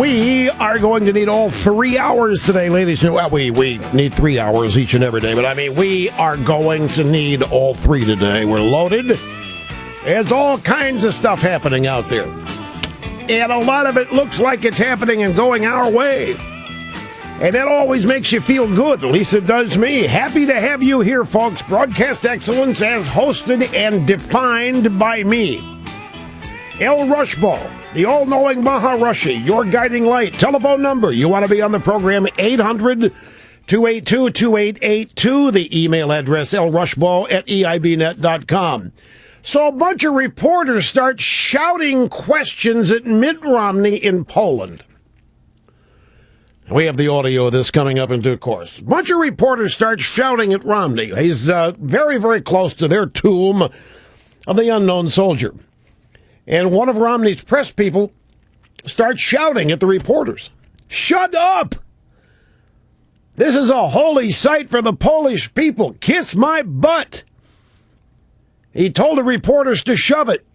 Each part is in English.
We are going to need all 3 hours today, ladies and gentlemen. Well, we need 3 hours each and every day, but I mean, we are going to need all three today. We're loaded. There's all kinds of stuff happening out there. And a lot of it looks like it's happening and going our way. And that always makes you feel good. At least it does me. Happy to have you here, folks. Broadcast excellence as hosted and defined by me. El Rushball, the all-knowing Maharashi, your guiding light. Telephone number, you want to be on the program, 800-282-2882. The email address, lrushball@eibnet.com. So a bunch of reporters start shouting questions at Mitt Romney in Poland. We have the audio of this coming up in due course. A bunch of reporters start shouting at Romney. He's very, very close to their tomb of the unknown soldier. And one of Romney's press people starts shouting at the reporters, "Shut up! This is a holy site for the Polish people. Kiss my butt!" He told the reporters to shove it.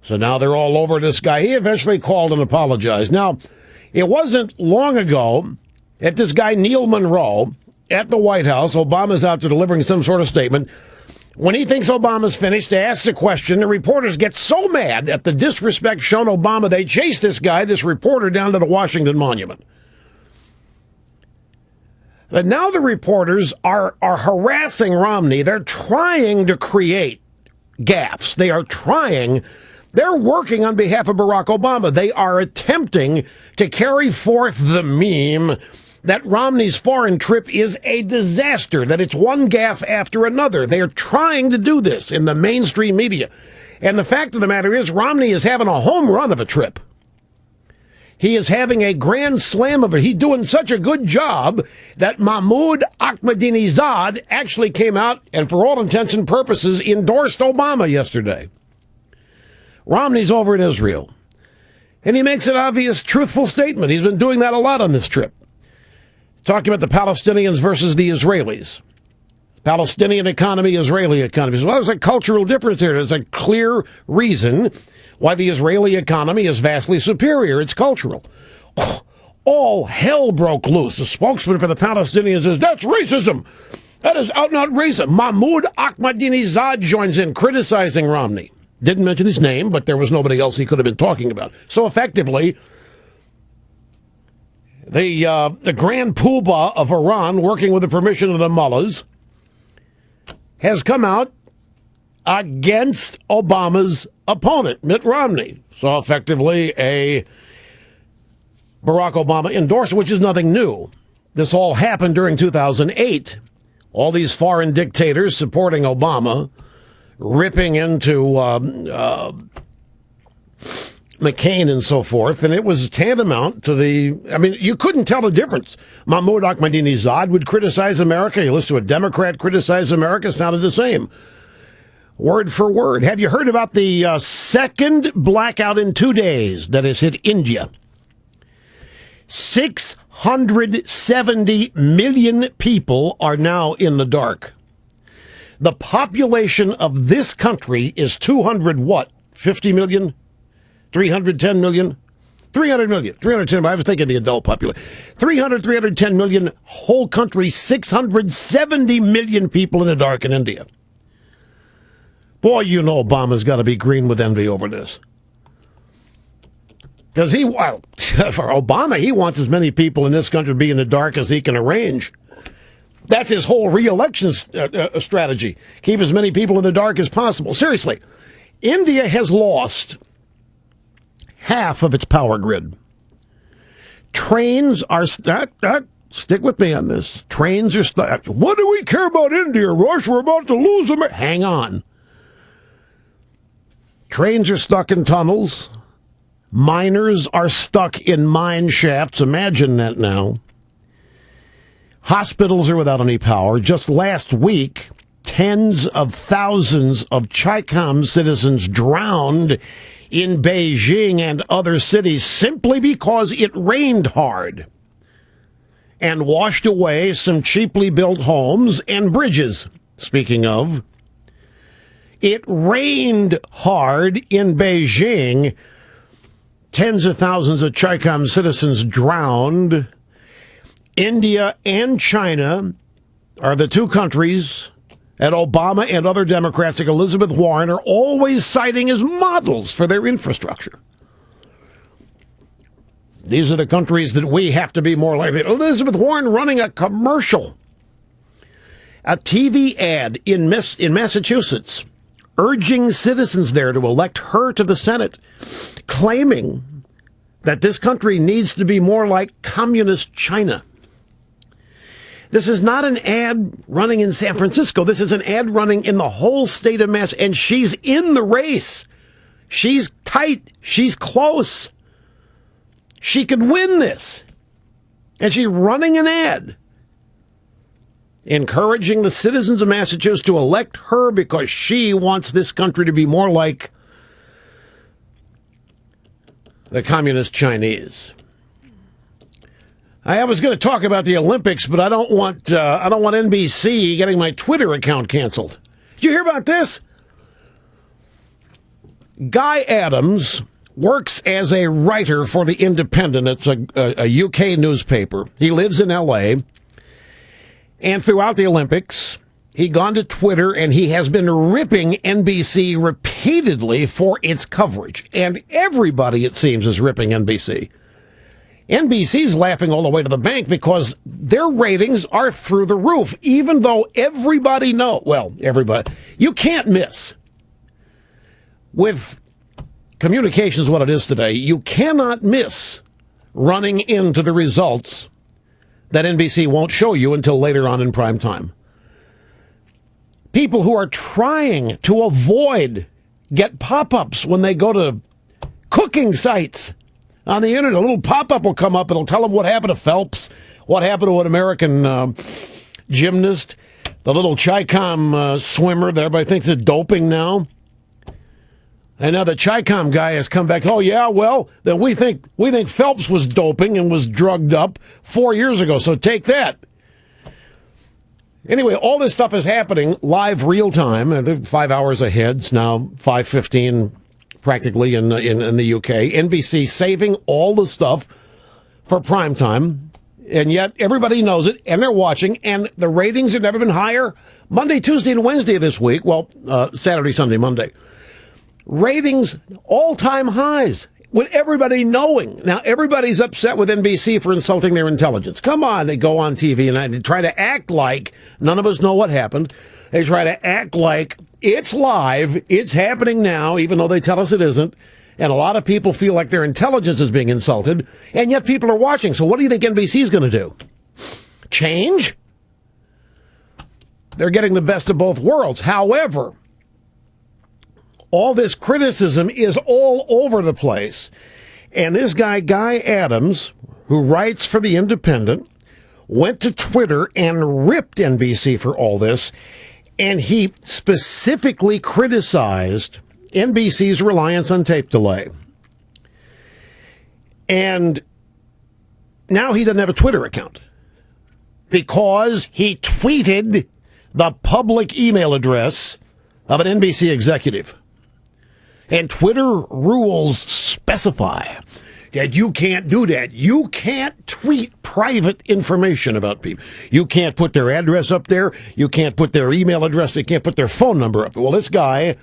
So now they're all over this guy. He eventually called and apologized. Now, it wasn't long ago that this guy, Neil Monroe, at the White House, Obama's out there delivering some sort of statement. When he thinks Obama's finished, they ask the question. The reporters get so mad at the disrespect shown Obama, they chase this guy, this reporter, down to the Washington Monument. But now the reporters are harassing Romney. They're trying to create gaffes. They're working on behalf of Barack Obama. They are attempting to carry forth the meme that Romney's foreign trip is a disaster, that it's one gaffe after another. They are trying to do this in the mainstream media. And the fact of the matter is, Romney is having a home run of a trip. He is having a grand slam of it. He's doing such a good job that Mahmoud Ahmadinejad actually came out and, for all intents and purposes, endorsed Obama yesterday. Romney's over in Israel. And he makes an obvious, truthful statement. He's been doing that a lot on this trip. Talking about the Palestinians versus the Israelis. Palestinian economy, Israeli economy. Well, there's a cultural difference here. There's a clear reason why the Israeli economy is vastly superior. It's cultural. All hell broke loose. The spokesman for the Palestinians says, "That's racism. That is out and out racism." Mahmoud Ahmadinejad joins in criticizing Romney. Didn't mention his name, but there was nobody else he could have been talking about. So effectively, the Grand Poobah of Iran, working with the permission of the mullahs, has come out against Obama's opponent, Mitt Romney. So effectively a Barack Obama endorser, which is nothing new. This all happened during 2008. All these foreign dictators supporting Obama, ripping into McCain and so forth, and it was tantamount to you couldn't tell the difference. Mahmoud Ahmadinejad would criticize America. You listen to a Democrat criticize America, it sounded the same. Word for word. Have you heard about the second blackout in 2 days that has hit India? 670 million people are now in the dark. The population of this country is 50 million? 310 million? 300 million. 310, I was thinking the adult population. 310 million, whole country, 670 million people in the dark in India. Boy, you know Obama's got to be green with envy over this. Because for Obama, he wants as many people in this country to be in the dark as he can arrange. That's his whole re-election strategy. Keep as many people in the dark as possible. Seriously, India has lost half of its power grid. Trains are stick with me on this. Trains are stuck. What do we care about India, Rush? We're about to lose them. Hang on. Trains are stuck in tunnels. Miners are stuck in mine shafts. Imagine that now. Hospitals are without any power. Just last week, tens of thousands of Chaikam citizens drowned in Beijing and other cities simply because it rained hard and washed away some cheaply built homes and bridges. Speaking of, it rained hard in Beijing Tens of thousands of Chicom citizens drowned. India and China are the two countries that Obama and other Democrats like Elizabeth Warren are always citing as models for their infrastructure. These are the countries that we have to be more like. Elizabeth Warren running a commercial, a TV ad in Massachusetts, urging citizens there to elect her to the Senate, claiming that this country needs to be more like communist China. This is not an ad running in San Francisco. This is an ad running in the whole state of Mass, and she's in the race. She's tight. She's close. She could win this. And she's running an ad encouraging the citizens of Massachusetts to elect her because she wants this country to be more like the communist Chinese. I was going to talk about the Olympics, but I don't want NBC getting my Twitter account canceled. Did you hear about this? Guy Adams works as a writer for The Independent. It's a UK newspaper. He lives in L.A., and throughout the Olympics, he's gone to Twitter, and he has been ripping NBC repeatedly for its coverage. And everybody, it seems, is ripping NBC. NBC's laughing all the way to the bank because their ratings are through the roof, even though everybody you can't miss. With communications what it is today, you cannot miss running into the results that NBC won't show you until later on in prime time. People who are trying to avoid get pop-ups when they go to cooking sites on the internet. A little pop-up will come up. It'll tell them what happened to Phelps, what happened to an American gymnast, the little Chicom swimmer that everybody thinks is doping now. And now the Chicom guy has come back. Oh, yeah, well, then we think Phelps was doping and was drugged up 4 years ago, so take that. Anyway, all this stuff is happening live real time. They're 5 hours ahead. It's now 5:15 practically in the UK. NBC saving all the stuff for prime time, and yet everybody knows it, and they're watching, and the ratings have never been higher. Monday, Tuesday, and Wednesday this week, Saturday, Sunday, Monday. Ratings, all-time highs, with everybody knowing. Now, everybody's upset with NBC for insulting their intelligence. Come on, they go on TV and they try to act like none of us know what happened. They try to act like it's live, it's happening now, even though they tell us it isn't. And a lot of people feel like their intelligence is being insulted, and yet people are watching. So what do you think NBC is going to do? Change? They're getting the best of both worlds. However, all this criticism is all over the place. And this guy, Guy Adams, who writes for The Independent, went to Twitter and ripped NBC for all this. And he specifically criticized NBC's reliance on tape delay. And now he doesn't have a Twitter account because he tweeted the public email address of an NBC executive. And Twitter rules specify that you can't do that. You can't tweet private information about people. You can't put their address up there. You can't put their email address. They can't put their phone number up there. Well, this guy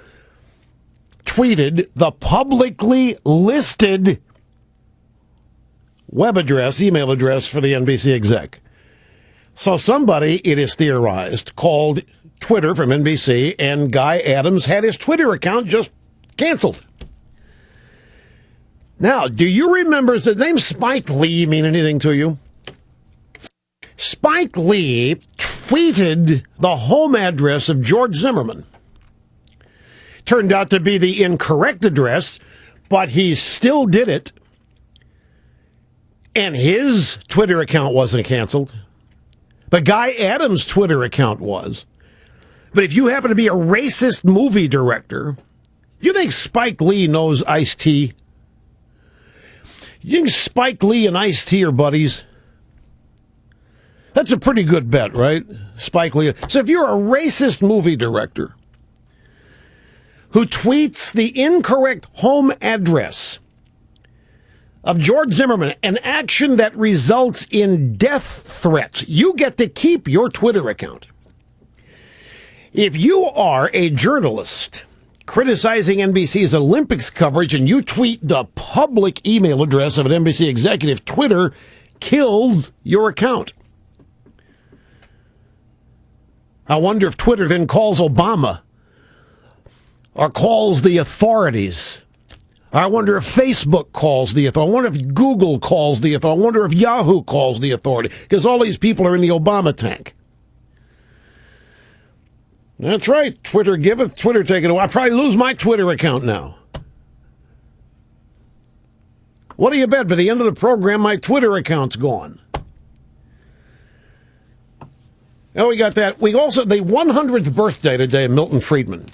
tweeted the publicly listed web address, email address for the NBC exec. So somebody, it is theorized, called Twitter from NBC, and Guy Adams had his Twitter account just canceled. Now, do you remember, does the name Spike Lee mean anything to you? Spike Lee tweeted the home address of George Zimmerman. Turned out to be the incorrect address, but he still did it. And his Twitter account wasn't canceled. But Guy Adams' Twitter account was. But if you happen to be a racist movie director, you think Spike Lee knows Ice-T? You think Spike Lee and Ice-T are buddies? That's a pretty good bet, right? Spike Lee. So if you're a racist movie director who tweets the incorrect home address of George Zimmerman, an action that results in death threats. You get to keep your Twitter account. If you are a journalist criticizing NBC's Olympics coverage and you tweet the public email address of an NBC executive, Twitter kills your account. I wonder if Twitter then calls Obama or calls the authorities. I wonder if Facebook calls the authority. I wonder if Google calls the authority. I wonder if Yahoo calls the authority, because all these people are in the Obama tank. That's right. Twitter giveth, Twitter taketh away. I'll probably lose my Twitter account now. What do you bet? By the end of the program, my Twitter account's gone. Oh, we got that. We also, the 100th birthday today of Milton Friedman.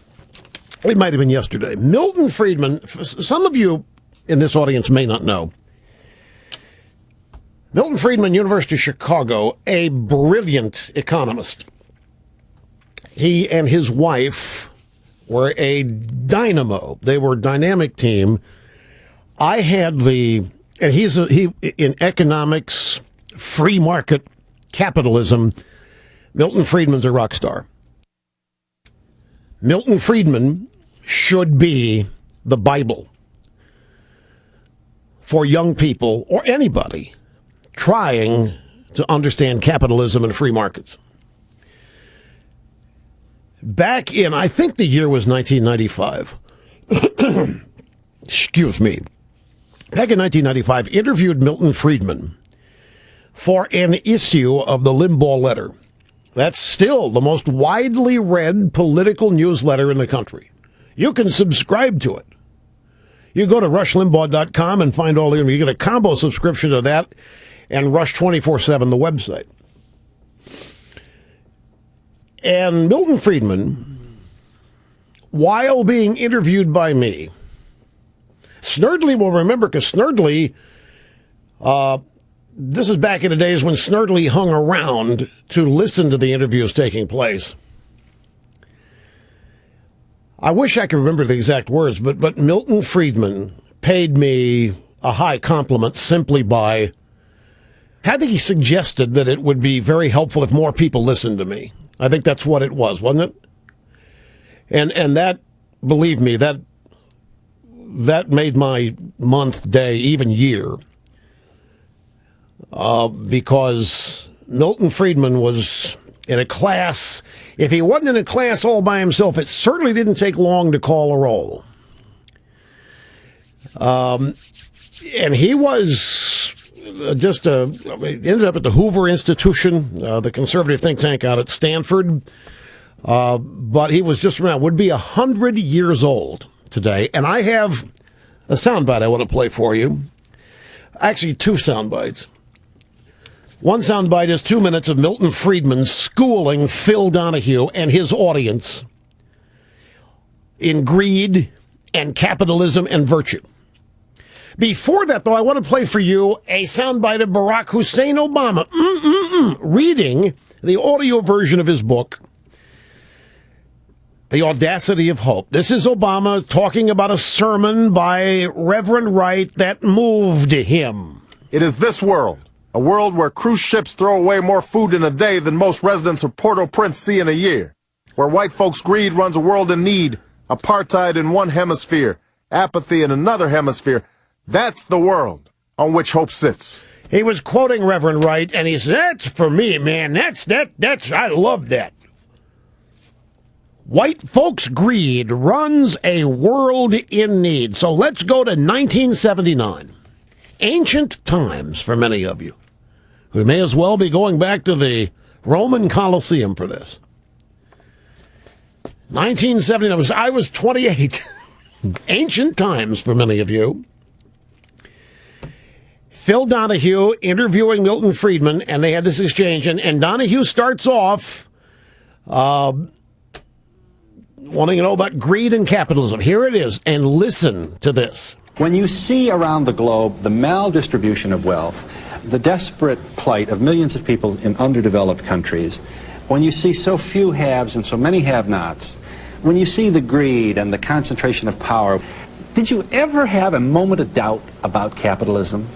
It might have been yesterday. Milton Friedman, some of you in this audience may not know. Milton Friedman, University of Chicago, a brilliant economist. He and his wife were a dynamo. They were a dynamic team. I had he in economics, free market, capitalism. Milton Friedman's a rock star. Milton Friedman should be the Bible for young people or anybody trying to understand capitalism and free markets. Back in, I think the year was 1995. Excuse me. Back in 1995, interviewed Milton Friedman for an issue of the Limbaugh letter. That's still the most widely read political newsletter in the country. You can subscribe to it. You go to rushlimbaugh.com and find all the, you get a combo subscription to that and Rush 24/7, the website. And Milton Friedman, while being interviewed by me, Snerdley will remember, because Snerdley, this is back in the days when Snerdley hung around to listen to the interviews taking place. I wish I could remember the exact words, but Milton Friedman paid me a high compliment simply by, I think he suggested that it would be very helpful if more people listened to me. I think that's what it was, wasn't it? And that, believe me, that made my month, day, even year. Because Milton Friedman was in a class. If he wasn't in a class all by himself, it certainly didn't take long to call a roll. And he was ended up at the Hoover Institution, the conservative think tank out at Stanford. But he was just around, would be 100 years old today. And I have a soundbite I want to play for you. Actually, two soundbites. One soundbite is 2 minutes of Milton Friedman schooling Phil Donahue and his audience in greed and capitalism and virtue. Before that, though, I want to play for you a soundbite of Barack Hussein Obama reading the audio version of his book, The Audacity of Hope. This is Obama talking about a sermon by Reverend Wright that moved him. It is this world, a world where cruise ships throw away more food in a day than most residents of Port-au-Prince see in a year, where white folks' greed runs a world in need, apartheid in one hemisphere, apathy in another hemisphere. That's the world on which hope sits. He was quoting Reverend Wright, and he said, that's for me, man. That's, I love that. White folks' greed runs a world in need. So let's go to 1979. Ancient times for many of you. We may as well be going back to the Roman Colosseum for this. 1979, I was 28. Ancient times for many of you. Phil Donahue interviewing Milton Friedman, and they had this exchange, and Donahue starts off wanting to know about greed and capitalism. Here it is, and listen to this. When you see around the globe the maldistribution of wealth, the desperate plight of millions of people in underdeveloped countries, when you see so few haves and so many have-nots, when you see the greed and the concentration of power, Did you ever have a moment of doubt about capitalism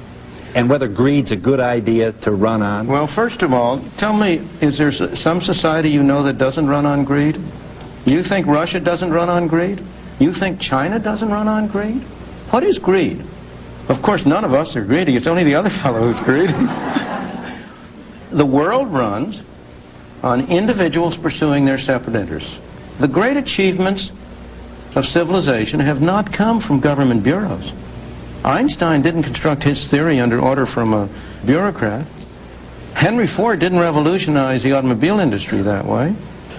and whether greed's a good idea to run on? Well, first of all, tell me, is there some society you know that doesn't run on greed? You think Russia doesn't run on greed? You think China doesn't run on greed? What is greed? Of course, none of us are greedy. It's only the other fellow who's greedy. The world runs on individuals pursuing their separate interests. The great achievements of civilization have not come from government bureaus. Einstein didn't construct his theory under order from a bureaucrat. Henry Ford didn't revolutionize the automobile industry that way.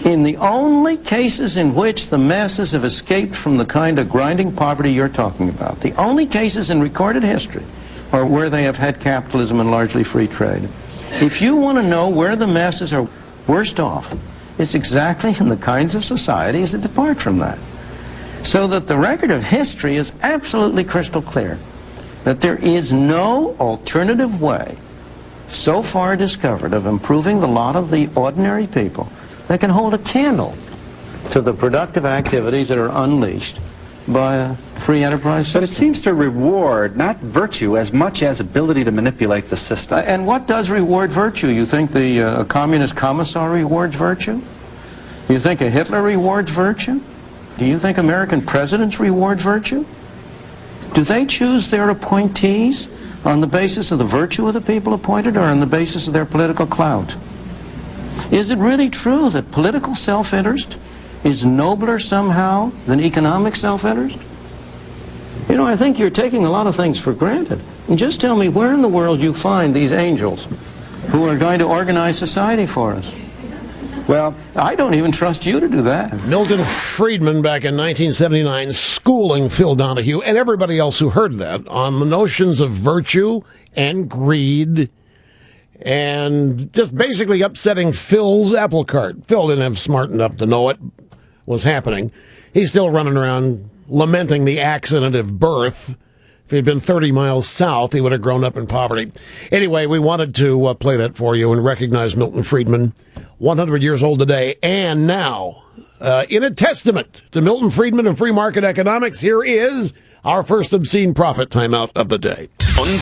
In the only cases in which the masses have escaped from the kind of grinding poverty you're talking about, the only cases in recorded history are where they have had capitalism and largely free trade. If you want to know where the masses are worst off, it's exactly in the kinds of societies that depart from that. So that the record of history is absolutely crystal clear that there is no alternative way so far discovered of improving the lot of the ordinary people that can hold a candle to the productive activities that are unleashed by a free enterprise system. But it seems to reward not virtue as much as ability to manipulate the system. And what does reward virtue? You think the communist commissar rewards virtue? You think a Hitler rewards virtue? Do you think American presidents reward virtue? Do they choose their appointees on the basis of the virtue of the people appointed or on the basis of their political clout? Is it really true that political self-interest is nobler somehow than economic self-interest? You know, I think you're taking a lot of things for granted. And just tell me where in the world you find these angels who are going to organize society for us. Well, I don't even trust you to do that. Milton Friedman back in 1979 schooling Phil Donahue and everybody else who heard that on the notions of virtue and greed and just basically upsetting Phil's apple cart. Phil didn't have smart enough to know it was happening. He's still running around lamenting the accident of birth. If he'd been 30 miles south, he would have grown up in poverty. Anyway, we wanted to play that for you and recognize Milton Friedman, 100 years old today. And now, in a testament to Milton Friedman and free market economics, here is our first obscene profit timeout of the day.